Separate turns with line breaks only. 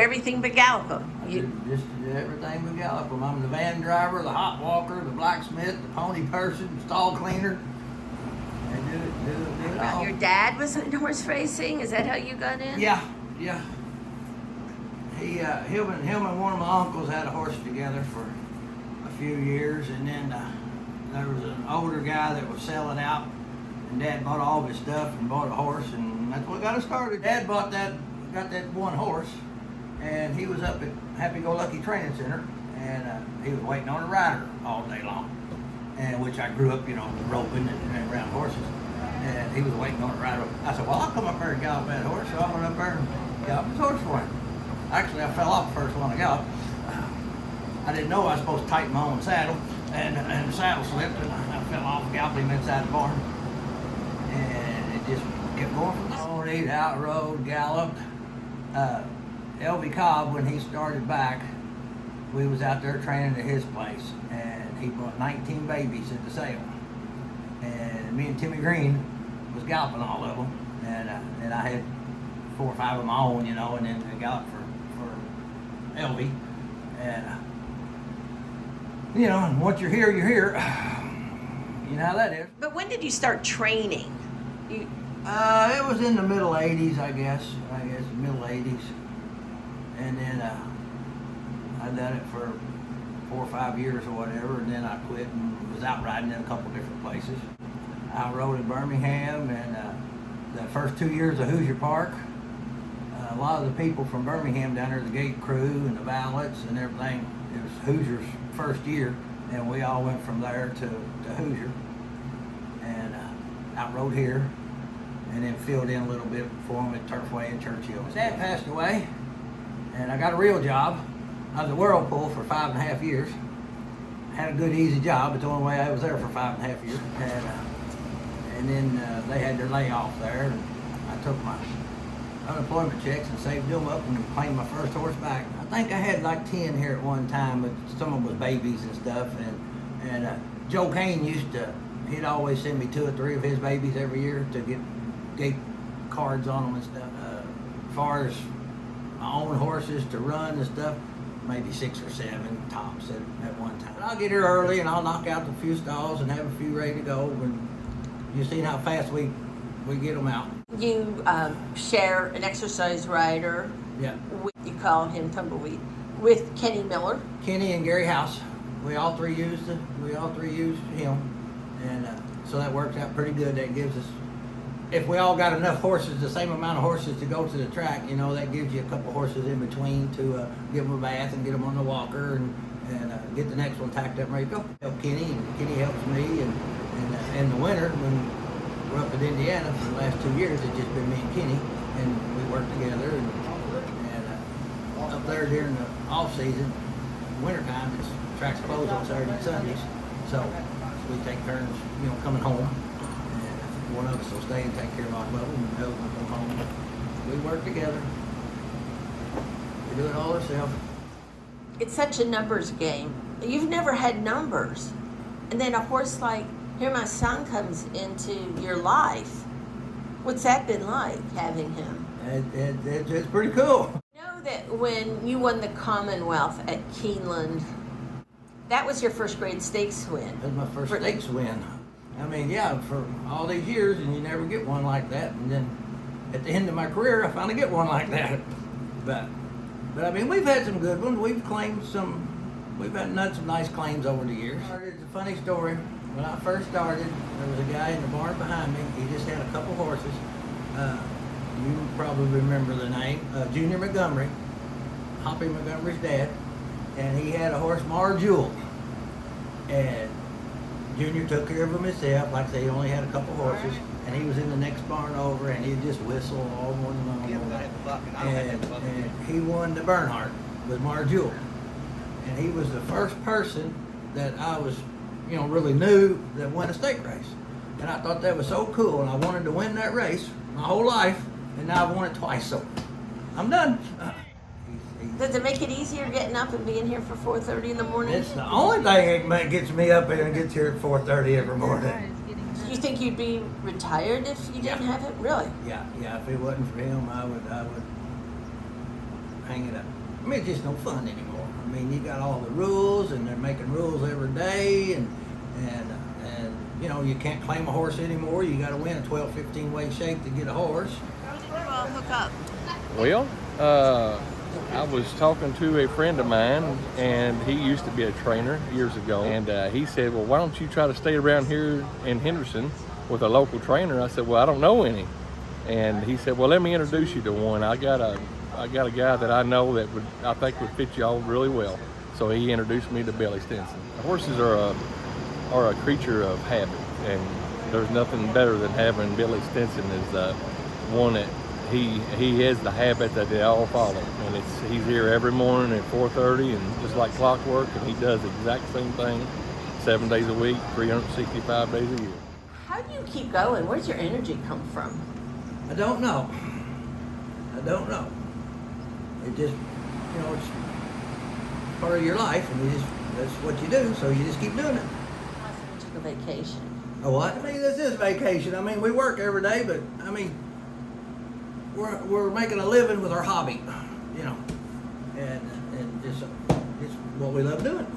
everything but gallop them.
Just everything but gallop them. I'm the van driver, the hot walker, the blacksmith, the pony person, the stall cleaner. I do it all.
Your dad was in horse racing? Is that how you got in?
Yeah. Him and one of my uncles had a horse together for a few years, and then there was an older guy that was selling out, and Dad bought all of his stuff and bought a horse, and that's what got us started. Dad got that one horse, and he was up at Happy-Go-Lucky Training Center, and he was waiting on a rider all day long, and which I grew up, roping and around horses, and he was waiting on a rider. I said, well, I'll come up there and gallop that horse, so I went up there and galloped his horse for him. Actually, I fell off the first one I galloped. I didn't know I was supposed to tighten my own saddle, and the saddle slipped, and I fell off, galloped him inside the barn, and it just kept going from there. Ponied, outrode, galloped. L.B. Cobb, when he started back, we was out there training at his place, and he brought 19 babies at the sale, and me and Timmy Green was galloping all of them, and I had 4 or 5 of my own, and then I galloped for L.B. and and once you're here, you're here. You know how that is.
But when did you start training?
It was in the middle 80s, I guess middle 80s. And then I done it for 4 or 5 years or whatever, and then I quit and was out riding in a couple different places. I rode in Birmingham, and the first 2 years of Hoosier Park, a lot of the people from Birmingham down there, the gate crew and the valets and everything, it was Hoosier's first year, and we all went from there to Hoosier, and outrode here, and then filled in a little bit for him at Turfway and Churchill. My dad passed away, and I got a real job. I was at Whirlpool for 5.5 years. Had a good, easy job, but the only way I was there for 5.5 years. And then they had their layoff there, and I took my unemployment checks and saved them up and claimed my first horse back. I think I had like 10 here at one time, but some of them was babies and stuff. And Joe Kane he'd always send me 2 or 3 of his babies every year to get gate cards on them and stuff. As far as my own horses to run and stuff, maybe 6 or 7 tops at one time. But I'll get here early and I'll knock out a few stalls and have a few ready to go. And you've seen how fast we get them out.
You share an exercise rider.
Yeah.
You call him Tumbleweed with Kenny Miller.
Kenny and Gary House. We all three used him, and so that works out pretty good. That gives us, if we all got enough horses, the same amount of horses to go to the track, that gives you a couple horses in between to give them a bath and get them on the walker and get the next one tacked up and ready to go. Help Kenny, and Kenny helps me, and in the winter when we're up in Indiana for the last 2 years, it's just been me and Kenny, and we work together. And up there during the off season, wintertime, it's tracks closed on Saturday and Sundays, so we take turns, coming home. And one of us will stay and take care of all of them, and the other one will come home. We work together. We do it all ourselves.
It's such a numbers game. You've never had numbers, and then a horse like Here My Son comes into your life. What's that been like, having him?
It's pretty cool.
You know that when you won the Commonwealth at Keeneland, that was your first grade stakes win.
That was my first stakes win. I mean, yeah, for all these years, and you never get one like that. And then at the end of my career, I finally get one like that. But I mean, we've had some good ones. We've had some nice claims over the years. It's a funny story. When I first started, there was a guy in the barn behind me. He just had a couple horses. You probably remember the name, Junior Montgomery, Hoppy Montgomery's dad, and he had a horse, Mar Jewel. And Junior took care of him himself. Like I say, he only had a couple horses, and he was in the next barn over, and he'd just whistle all morning long. And he won the Bernhardt with Mar Jewel. And he was the first person that I was, really knew that won a stake race. And I thought that was so cool, and I wanted to win that race my whole life, and now I've won it twice, so I'm done.
Does it make it easier getting up and being here for 4:30 in the morning?
It's the only thing that gets me up and gets here at 4:30 every morning.
Do you think you'd be retired if you didn't have it? Really?
Yeah. If it wasn't for him, I would hang it up. I mean, it's just no fun anymore. I mean, you got all the rules, and they're making rules every day, and you know, you can't claim a horse anymore. You got to win a 12, 15 weight shake to get a horse.
How did you hook up?
Well, I was talking to a friend of mine, and he used to be a trainer years ago, and he said, well, why don't you try to stay around here in Henderson with a local trainer? I said, well, I don't know any. And he said, well, let me introduce you to one. I got a guy that I know that I think would fit you all really well. So he introduced me to Billy Stinson. Horses are a creature of habit, and there's nothing better than having Billy Stinson as one that he has the habit that they all follow, and he's here every morning at 4:30, and just like clockwork, and he does the exact same thing 7 days a week, 365 days a year.
How do you keep going? Where's your energy come from?
I don't know. It just, you know, it's part of your life, and that's what you do, so you just keep doing it.
I took a vacation.
A what? I mean, this is vacation. I mean, we work every day, but I mean, we're making a living with our hobby, you know, and just it's what we love doing.